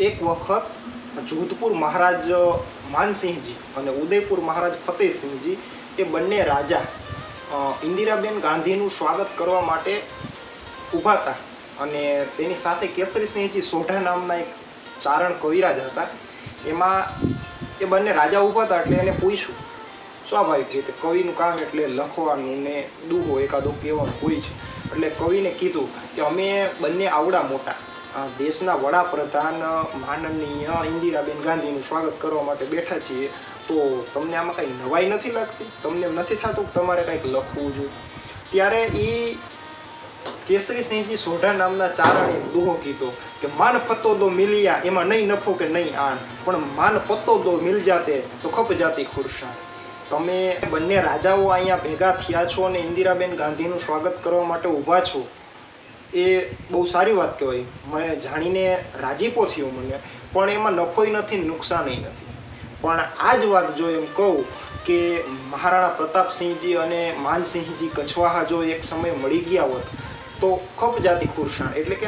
એક વખત જોધપુર મહારાજ માનસિંહજી અને ઉદયપુર મહારાજ ફતેહસિંહજી એ બંને રાજા ઇન્દિરાબેન ગાંધીનું સ્વાગત કરવા માટે ઊભા હતા અને તેની સાથે કેસરીસિંહજી સોઢા નામના એક ચારણ કવિરાજ હતા. એમાં એ બંને રાજા ઊભા હતા એટલે એને પૂછ્યું, સ્વાભાવિક રીતે કવિનું કામ એટલે લખવાનું ને દુહો એકાદો કહેવાનું હોય છે. એટલે કવિને કીધું કે અમે બંને આવડા મોટા દેશના વડાપ્રધાન માનનીય ઇન્દિરાબેન ગાંધીનું સ્વાગત કરવા માટે બેઠા છીએ, તો તમને આમાં કંઈ નવાઈ નથી લાગતી? તમને એમ નથી થતું કે તમારે કંઈક લખવું જોઈએ? ત્યારે એ કેસરીસિંહજી સોઢા નામના ચારણે દુહો કીધો કે માન પત્તો દો મિલિયા, એમાં નહીં નફો કે નહીં આણ, પણ માન પત્તો દો મિલ જાતે તો ખપ જાતી ખુરશાન. તમે બંને રાજાઓ અહીંયા ભેગા થયા છો અને ઇન્દિરાબેન ગાંધીનું સ્વાગત કરવા માટે ઊભા છો, એ બહુ સારી વાત કહેવાય. મને જાણીને રાજીપો થયો મને, પણ એમાં નફોય નથી નુકસાનય નથી. પણ આ જ વાત જો એમ કહું કે મહારાણા પ્રતાપસિંહજી અને માનસિંહજી કછવાહા જો એક સમય મળી ગયા હોત તો ખપ જાતી ખુરશાન. એટલે કે